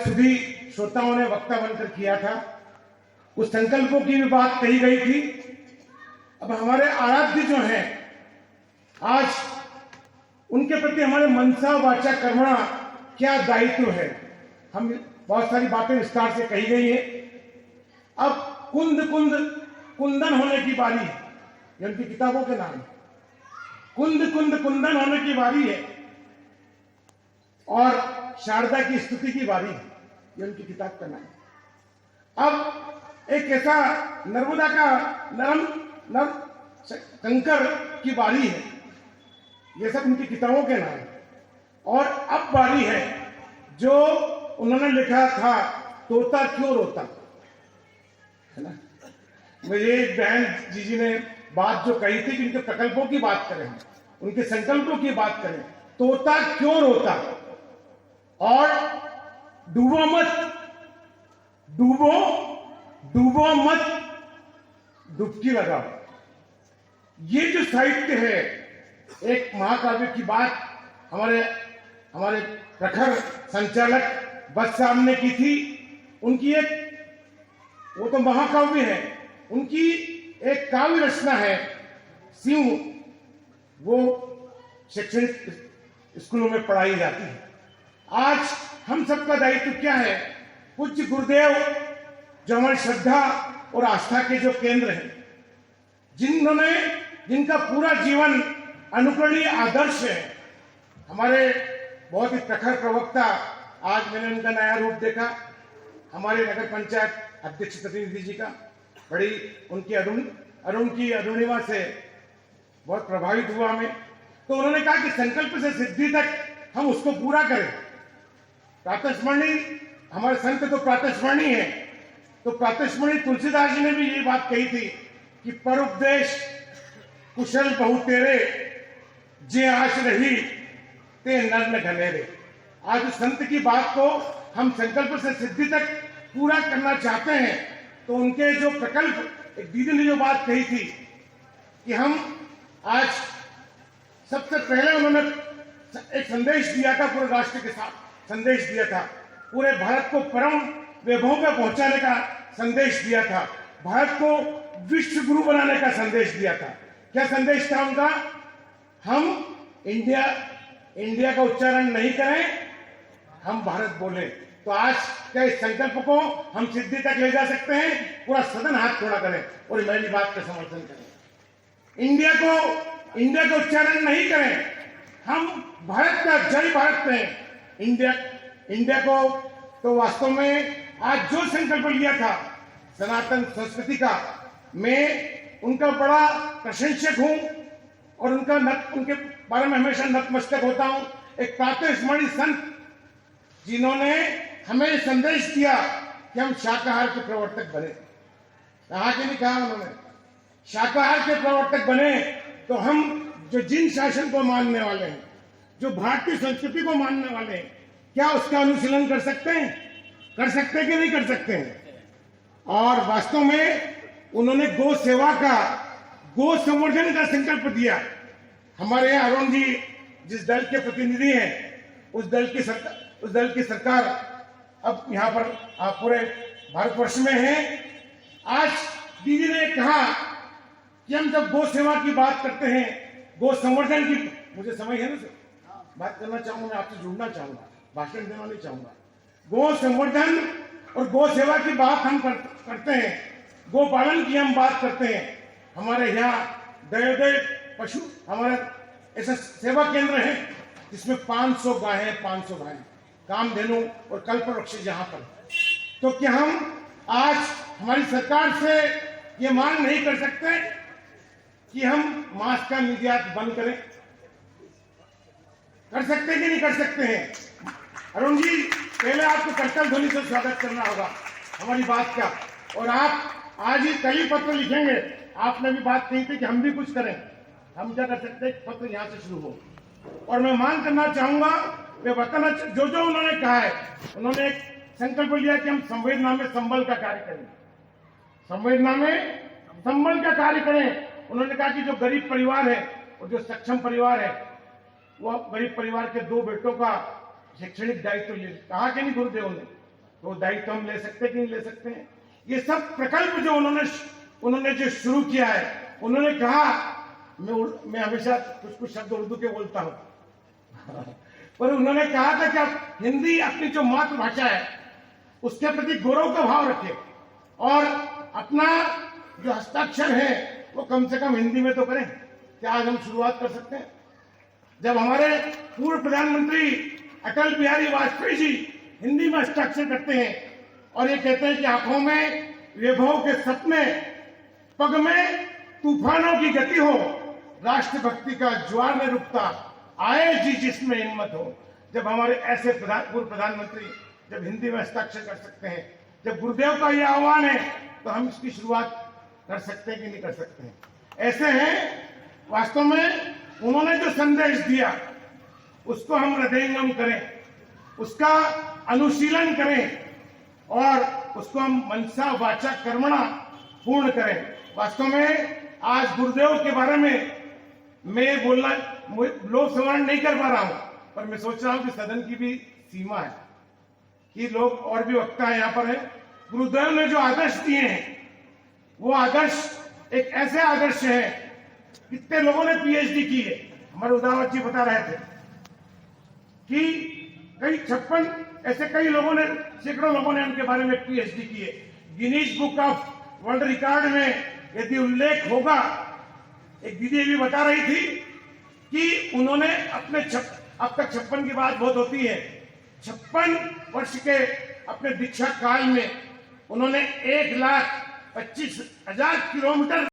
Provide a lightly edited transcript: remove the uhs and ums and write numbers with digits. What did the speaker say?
सुधी श्रोताओं ने वक्ता बनकर किया था, उस संकल्पों की भी बात कही गई थी। अब हमारे आराध्य जो हैं, आज उनके प्रति हमारे मनसा वाचा कर्मणा क्या दायित्व है, हम बहुत सारी बातें विस्तार से कही गई है। अब कुंद कुंद कुंदन होने की बारी है, ये उनकी किताबों के नाम है। कुंद कुंद कुंदन होने की बारी है और शारदा की स्तुति की बारी है, ये उनकी किताब का नाम है। अब एक ऐसा नर्मदा का नरम कंकर की बारी है, ये सब उनकी किताबों के नाम है। और अब बारी है जो उन्होंने लिखा था, तोता क्यों रोता, है ना। मुझे एक बहन जीजी ने बात जो कही थी कि उनके प्रकल्पों की बात करें, उनके संकल्पों की बात करें, तोता क्यों रोता और डूबो मत, डूबो मत, डुबकी लगाओ। ये जो साहित्य है, एक महाकाव्य की बात हमारे प्रखर संचालक बस साहब ने की थी। उनकी एक, वो तो महाकाव्य है, उनकी एक काव्य रचना है सिंह, वो शैक्षणिक स्कूलों में पढ़ाई जाती है। आज हम सबका दायित्व क्या है, पूज्य गुरुदेव जो हमारी श्रद्धा और आस्था के जो केंद्र हैं, जिनका पूरा जीवन अनुकरणीय आदर्श है, हमारे बहुत ही प्रखर प्रवक्ता, आज मैंने उनका नया रूप देखा, हमारे नगर पंचायत अध्यक्ष प्रतिनिधि जी का, बड़ी उनकी अरुण की अरुणिमा से बहुत प्रभावित हुआ मैं। तो उन्होंने कहा कि संकल्प से सिद्धि तक हम उसको पूरा करें। प्रातस्मरणी, हमारे संत तो प्रातस्मरणी है, तो प्रातस्मरणी तुलसीदास जी ने भी ये बात कही थी कि पर उपदेश कुशल बहु तेरे, जे आश रही ते नर न घनेरे। आज उस संत की बात को हम संकल्प से सिद्धि तक पूरा करना चाहते हैं, तो उनके जो प्रकल्प, एक दीदी ने जो बात कही थी कि हम आज, सबसे पहले उन्होंने एक संदेश दिया था, पूरे राष्ट्र के साथ संदेश दिया था, पूरे भारत को परम वैभव में पहुंचाने का संदेश दिया था, भारत को विश्व गुरु बनाने का संदेश दिया था। क्या संदेश था उनका? हम इंडिया का उच्चारण नहीं करें, हम भारत बोले। तो आज क्या इस संकल्प को हम सिद्धि तक ले जा सकते हैं? पूरा सदन हाथ खड़ा करें और मेरी बात का समर्थन करें। इंडिया का उच्चारण नहीं करें, हम भारत का, जय भारत में इंडिया को, तो वास्तव में आज जो संकल्प लिया था सनातन संस्कृति का, मैं उनका बड़ा प्रशंसक हूं और उनके बारे में हमेशा नतमस्तक होता हूं। एक प्रातस्मरणीय संत जिन्होंने हमें संदेश दिया कि हम शाकाहार के प्रवर्तक बने। कहा कि नहीं कहा उन्होंने, शाकाहार के प्रवर्तक बने तो हम जो जिन शासन को मानने वाले हैं, जो भारतीय संस्कृति को मानने वाले हैं, क्या उसका अनुशीलन कर सकते हैं? कर सकते हैं कि नहीं कर सकते हैं? और वास्तव में उन्होंने गो सेवा का, गो संवर्धन का संकल्प दिया। हमारे यहाँ अरुण जी जिस दल के प्रतिनिधि हैं, उस दल की सरकार अब यहाँ पर पूरे भारतवर्ष में है। आज दीदी ने कहा कि हम जब गो सेवा की बात करते हैं, गो संवर्धन की, मुझे समय है ना सर, बात करना चाहूंगा, मैं आपसे जुड़ना चाहूंगा, भाषण देना नहीं चाहूंगा। गो संवर्धन और गो सेवा की बात हम करते हैं, गो पालन की हम बात करते हैं। हमारे यहाँ दयोदय पशु, हमारा ऐसा सेवा केंद्र है जिसमें 500 गायें, 500 गायें, कामधेनु और कल्पवृक्ष यहाँ पर। तो क्या हम आज हमारी सरकार से ये मांग नहीं कर सकते कि हम मांस का निर्यात बंद करें? कर सकते कि नहीं कर सकते हैं? अरुण जी, पहले आपको करतल ध्वनि से स्वागत करना होगा हमारी बात का। और आप आज ही कई पत्र लिखेंगे, आपने भी बात कही थी कि हम भी कुछ करें। हम क्या कर सकते हैं? पत्र यहाँ से शुरू हो। और मैं मांग करना चाहूंगा, वे बताना जो उन्होंने कहा है, उन्होंने एक संकल्प लिया कि हम संवेदना में संबल का कार्य करें, संवेदना में संबल का कार्य करें। उन्होंने कहा कि जो गरीब परिवार है और जो सक्षम परिवार है, वो गरीब परिवार के 2 बेटों का शैक्षणिक दायित्व ले। कहा कि नहीं गुरुदेव ने? तो दायित्व हम ले सकते कि नहीं ले सकते हैं। ये सब प्रकल्प जो उन्होंने जो शुरू किया है, उन्होंने कहा, मैं हमेशा कुछ शब्द उर्दू के बोलता हूं पर उन्होंने कहा था कि आप हिंदी अपनी जो मातृभाषा है उसके प्रति गौरव का भाव रखें और अपना जो हस्ताक्षर है वो कम से कम हिंदी में तो करें। क्या आज हम शुरुआत कर सकते हैं? जब हमारे पूर्व प्रधानमंत्री अटल बिहारी वाजपेयी जी हिंदी में हस्ताक्षर करते हैं और ये कहते हैं कि आंखों में वैभव के सपने, पग में तूफानों की गति हो, राष्ट्रभक्ति का ज्वार न रुकता, आए जी जिसमें हिम्मत हो। जब हमारे ऐसे पूर्व प्रधानमंत्री जब हिंदी में हस्ताक्षर कर सकते हैं, जब गुरुदेव का यह आह्वान है, तो हम इसकी शुरुआत कर सकते हैं कि नहीं कर सकते हैं? ऐसे हैं, वास्तव में उन्होंने जो संदेश दिया उसको हम हृदयंगम करें, उसका अनुशीलन करें और उसको हम मनसा वाचा कर्मणा पूर्ण करें। वास्तव में आज गुरुदेव के बारे में मैं बोलना लोक संवरण नहीं कर पा रहा हूं, पर मैं सोच रहा हूं कि सदन की भी सीमा है कि लोग और भी वक्ता यहाँ पर है। गुरुदेव ने जो आदर्श दिए हैं वो आदर्श एक ऐसे आदर्श है, कितने लोगों ने पीएचडी की है। हमारे उदावत जी बता रहे थे कि कई 56 ऐसे कई लोगों ने, सैकड़ों लोगों ने उनके बारे में पीएचडी की है। Guinness book of world record में यदि उल्लेख होगा, एक दीदी भी बता रही थी कि उन्होंने अपने अब तक 56 की बात बहुत होती है, 56 वर्ष के अपने दीक्षा काल में उन्होंने 1,25,000 किलोमीटर